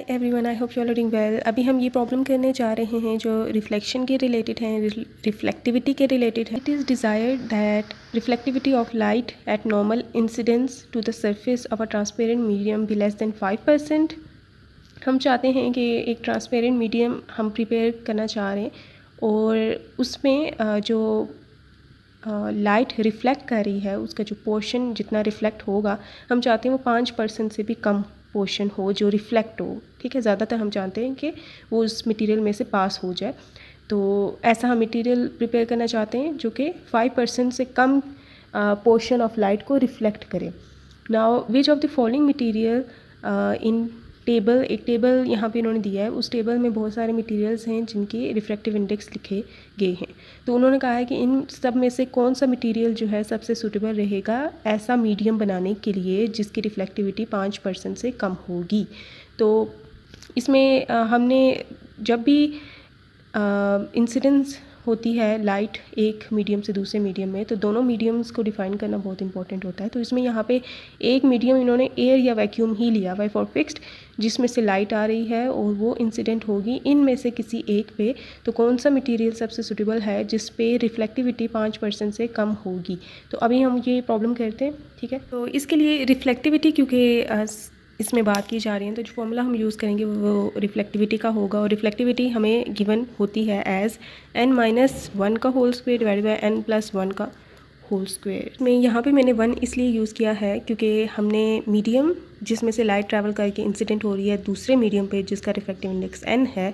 Everyone, I hope you are doing well. अभी हम ये प्रॉब्लम करने जा रहे हैं जो रिफ्लेक्शन के रिलेटेड हैं, रिफ्लेक्टिविटी के रिलेटेड है। It is desired that reflectivity of light at normal incidence to the surface of a transparent medium be less than 5%। हम चाहते हैं कि एक ट्रांसपेरेंट मीडियम हम प्रिपेयर करना चाह रहे हैं और उसमें जो लाइट रिफ़्लेक्ट कर रही है उसका जो पोर्शन जितना रिफ़्लेक्ट होगा हम चाहते हैं वो 5% से भी कम पोर्शन हो जो रिफ़्लेक्ट हो। ठीक है, ज़्यादातर हम चाहते हैं कि वो उस मटेरियल में से पास हो जाए। तो ऐसा हम मटेरियल प्रिपेयर करना चाहते हैं जो कि 5% से कम पोर्शन ऑफ लाइट को रिफ़्लेक्ट करे। Now which of the following material in table, एक टेबल यहाँ पे इन्होंने दिया है, उस टेबल में बहुत सारे मटेरियल्स हैं जिनके रिफ्रैक्टिव इंडेक्स लिखे गए हैं। तो उन्होंने कहा है कि इन सब में से कौन सा मटेरियल जो है सबसे सूटेबल रहेगा ऐसा मीडियम बनाने के लिए जिसकी रिफ्लेक्टिविटी 5% से कम होगी। तो इसमें हमने जब भी इंसिडेंस होती है लाइट एक मीडियम से दूसरे मीडियम में, तो दोनों मीडियम्स को डिफ़ाइन करना बहुत इंपॉर्टेंट होता है। तो इसमें यहाँ पे एक मीडियम इन्होंने एयर या वैक्यूम ही लिया हुआ है फॉर फिक्स्ड, जिसमें से लाइट आ रही है और वो इंसिडेंट होगी इनमें से किसी एक पे। तो कौन सा मटेरियल सबसे सूटेबल है जिस पे रिफ्लेक्टिविटी 5% से कम होगी। तो अभी हम ये प्रॉब्लम करते हैं। ठीक है, तो इसके लिए रिफ्लेक्टिविटी क्योंकि इसमें बात की जा रही है तो जो फॉर्मूला हम यूज़ करेंगे वो रिफ्लेक्टिविटी का होगा। और रिफ्लेक्टिविटी हमें गिवन होती है एज़ n-1 का whole square divide by n+1 का होल स्क्वायर। में यहाँ पे मैंने 1 इसलिए यूज़ किया है क्योंकि हमने मीडियम जिसमें से लाइट ट्रैवल करके इंसिडेंट हो रही है दूसरे मीडियम पे जिसका रिफ्लेक्टिव इंडेक्स n है,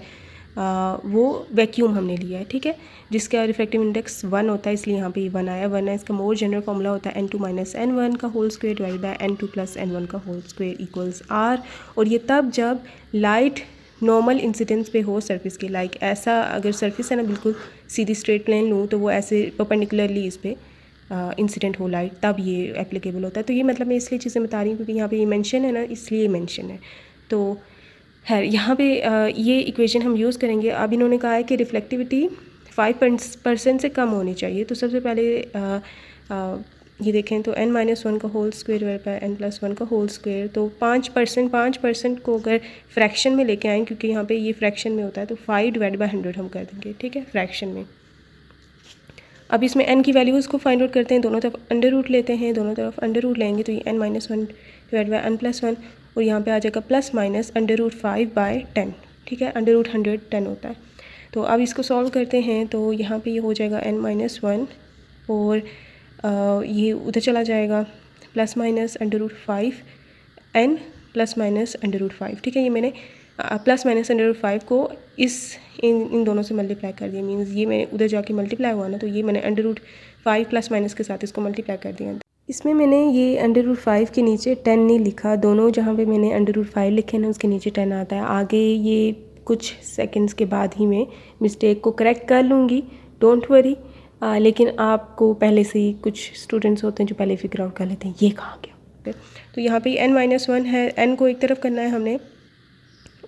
वो वैक्यूम हमने लिया है। ठीक है, जिसका रिफ्लेक्टिव इंडेक्स 1 होता है, इसलिए यहाँ पे ये 1 आया। 1 है, इसका मोर जनरल फॉर्मूला होता है n2 - n1 का whole square divide by n2 + n1 का होल स्क्वायर इक्वल्स r। और ये तब जब लाइट नॉर्मल इंसिडेंस पे हो सरफेस के, लाइक ऐसा अगर सरफेस है ना बिल्कुल सीधी स्ट्रेट प्लेन लूँ तो वो ऐसे परपेंडिकुलरली इस पर इंसिडेंट हो लाइट, तब ये एप्लीकेबल होता है। तो ये मतलब मैं इसलिए चीज़ें बता रही हूँ क्योंकि यहाँ पे ये मेंशन है ना, इसलिए मेंशन है। तो है यहाँ पे ये इक्वेशन हम यूज़ करेंगे। अब इन्होंने कहा है कि रिफ्लेक्टिविटी 5% से कम होनी चाहिए। तो सबसे पहले ये देखें तो n-1 का whole square divide by n+1 का होल स्क्वायर। तो 5% को अगर फ्रैक्शन में लेके आएँ, क्योंकि यहाँ पे ये फ्रैक्शन में होता है, तो 5/100 हम कर देंगे। ठीक है, फ्रैक्शन में। अब इसमें n की वैल्यूज़ को फाइंड आउट करते हैं, दोनों तरफ अंडर रूट लेते हैं, दोनों तरफ अंडर रूट लेंगे तो ये n-1 डिवाइड बाई n+1 और यहाँ पे आ जाएगा ±5/10। ठीक है, √100 10 होता है। तो अब इसको सॉल्व करते हैं तो यहाँ पे ये हो जाएगा n-1 और ये उधर चला जाएगा ±√5 n ±√5। ठीक है, ये मैंने ±√5 को इन दोनों से मल्टीप्लाई कर दिया। मीन्स ये मैंने उधर जाके मल्टीप्लाई हुआ ना, तो ये मैंने √5 प्लस माइनस के साथ इसको मल्टीप्लाई कर दिया। इसमें मैंने ये √5 के नीचे 10 नहीं लिखा, दोनों जहाँ पे मैंने √5 लिखे ना उसके नीचे 10 आता है। आगे ये कुछ सेकंड्स के बाद ही मैं मिस्टेक को करेक्ट कर लूँगी, डोंट वरी। लेकिन आपको पहले से ही कुछ स्टूडेंट्स होते हैं जो पहले फिगर आउट कर लेते हैं ये कहाँ गया। तो यहाँ पे n-1 है, n को एक तरफ करना है हमने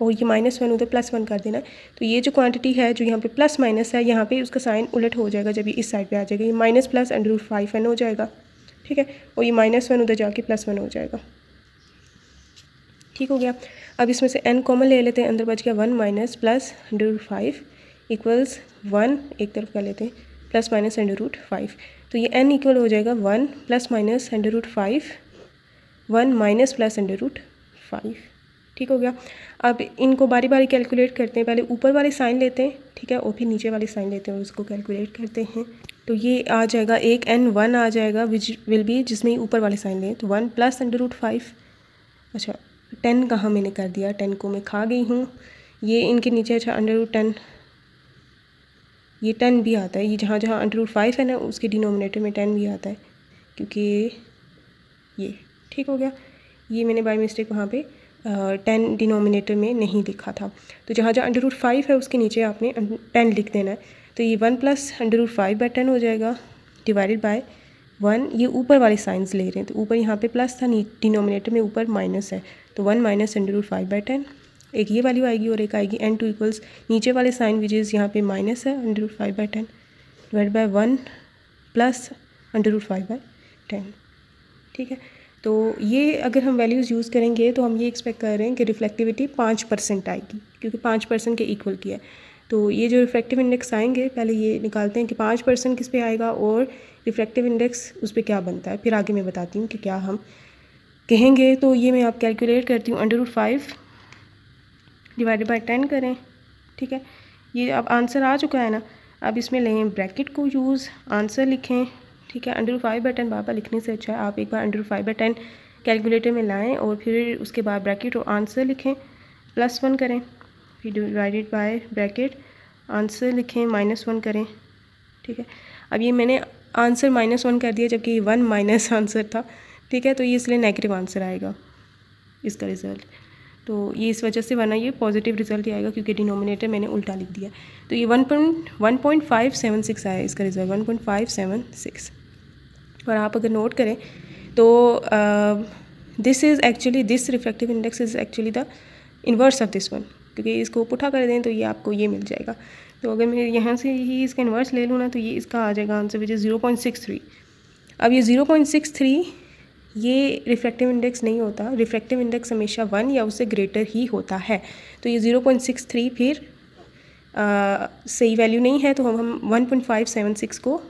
और ये -1 उधर +1 कर देना। तो ये जो क्वांटिटी है जो यहाँ पे प्लस माइनस है, यहाँ पे उसका साइन उलट हो जाएगा जब ये इस साइड पे आ जाएगा, ये माइनस प्लस √5n हो जाएगा। ठीक है, और ये -1 उधर जाके +1 हो जाएगा। ठीक हो गया। अब इसमें से n कॉमन ले लेते हैं, अंदर बच गया 1 - प्लस √5 इक्वल्स 1, एक तरफ कर लेते हैं प्लस माइनस √5। तो ये n इक्वल हो जाएगा 1 ± √5 1 - प्लस √5। ठीक हो गया। अब इनको बारी बारी कैलकुलेट करते हैं, पहले ऊपर वाले साइन लेते हैं, ठीक है, और फिर नीचे वाले साइन लेते हैं और उसको कैलकुलेट करते हैं। तो ये आ जाएगा एक n1 आ जाएगा विच विल बी, जिसमें ऊपर वाले साइन लें तो 1 + √5। अच्छा 10 कहाँ मैंने कर दिया, 10 को मैं खा गई हूँ। ये इनके नीचे अच्छा √10, ये 10 भी आता है, ये जहाँ जहाँ √5 है ना उसके डिनोमिनेटर में 10 भी आता है क्योंकि ये ठीक हो गया। ये मैंने बाय मिस्टेक वहाँ पे 10 डिनोमिनेटर में नहीं लिखा था, तो जहाँ जहाँ √5 है उसके नीचे आपने 10 लिख देना है। तो ये 1 + √5/10 हो जाएगा डिवाइडेड बाय 1। ये ऊपर वाले साइंस ले रहे हैं, तो ऊपर यहाँ पे प्लस था, डिनोमिनेटर में ऊपर माइनस है, तो 1 - √5/10। एक ये वैल्यू आएगी और एक आएगी n2 इक्वल्स नीचे वाले साइन विच इज़ यहाँ पे माइनस है √5/10 डिवाइड बाय 1 + √5/10। ठीक है, तो ये अगर हम वैल्यूज़ यूज़ करेंगे तो हम ये एक्सपेक्ट कर रहे हैं कि रिफ्लेक्टिविटी 5% आएगी, क्योंकि 5% के इक्वल किया है। तो ये जो रिफ्लेक्टिव इंडेक्स आएंगे, पहले ये निकालते हैं कि 5% किस पे आएगा और रिफ्लेक्टिव इंडेक्स उस पर क्या बनता है, फिर आगे मैं बताती हूँ कि क्या हम कहेंगे। तो ये मैं आप कैलकुलेट करती हूँ, √5 डिवाइडेड बाई 10 करें, ठीक है। ये अब आंसर आ चुका है ना, अब इसमें लें ब्रैकेट को यूज़, आंसर लिखें, ठीक है। √5/10 बार लिखने से अच्छा है आप एक बार √5/10 कैलकुलेटर में लाएं और फिर उसके बाद ब्रैकेट और आंसर लिखें, +1 करें, फिर डिवाइडेड बाय ब्रैकेट आंसर लिखें, -1 करें, ठीक है। अब ये मैंने आंसर -1 कर दिया जबकि 1 माइनस आंसर था, ठीक है। तो ये इसलिए नेगेटिव आंसर आएगा इसका रिज़ल्ट। तो ये इस वजह से, वरना ये पॉजिटिव रिजल्ट ही आएगा क्योंकि डिनोमिनेटर मैंने उल्टा लिख दिया। तो ये 1.576 आया इसका रिजल्ट, 1.576। और आप अगर नोट करें तो this reflective index is actually the inverse of this one, क्योंकि इसको पुठा कर दें तो ये आपको ये मिल जाएगा। तो अगर मैं यहाँ से ही इसका इन्वर्स ले लूँ ना, तो ये इसका आ जाएगा आंसर विच इज़ 0.63। अब ये 0.63 ये रिफ्लेक्टिव इंडेक्स नहीं होता, रिफ्लेक्टिव इंडेक्स हमेशा 1 या उससे ग्रेटर ही होता है। तो ये 0.63 फिर सही वैल्यू नहीं है, तो हम 1.576 को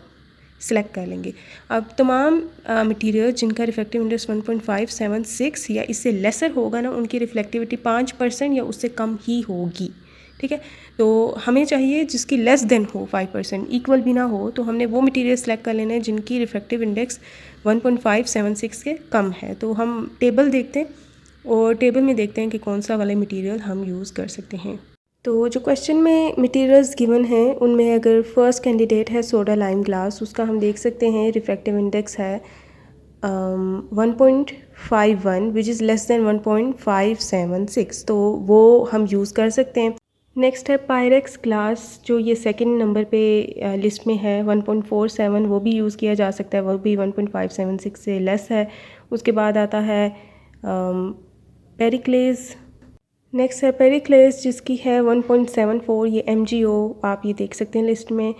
सिलेक्ट कर लेंगे। अब तमाम मटेरियल जिनका रिफ्लेक्टिव इंडेक्स 1.576 या इससे लेसर होगा ना, उनकी रिफ्लेक्टिविटी 5% या उससे कम ही होगी, ठीक है। तो हमें चाहिए जिसकी लेस देन हो 5%, इक्वल भी ना हो, तो हमने वो मटेरियल सेलेक्ट कर लेना है जिनकी रिफ्लेक्टिव इंडेक्स 1.576 के कम है। तो हम टेबल देखते हैं और टेबल में देखते हैं कि कौन सा वाले मटेरियल हम यूज़ कर सकते हैं। तो जो क्वेश्चन में मटेरियल्स गिवन हैं उनमें अगर फर्स्ट कैंडिडेट है सोडा लाइम ग्लास, उसका हम देख सकते हैं रिफ्लेक्टिव इंडेक्स है 1.51 विच इज़ लेस दैन 1.576, तो वो हम यूज़ कर सकते हैं। नेक्स्ट है पायरेक्स ग्लास, जो ये सेकंड नंबर पे लिस्ट में है, 1.47, वो भी यूज़ किया जा सकता है, वो भी 1.576 से लेस है। उसके बाद आता है पेरिक्लेस। नेक्स्ट है पेरिक्लेस जिसकी है 1.74, ये MgO आप ये देख सकते हैं लिस्ट में,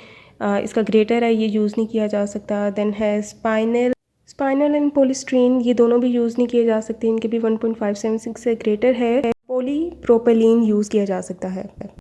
इसका ग्रेटर है, ये यूज़ नहीं किया जा सकता। देन है स्पाइनल एंड पोलिस्ट्रीन, ये दोनों भी यूज़ नहीं किए जा सकते, इनके भी 1.576 से ग्रेटर है। पॉलीप्रोपिलीन यूज़ किया जा सकता है।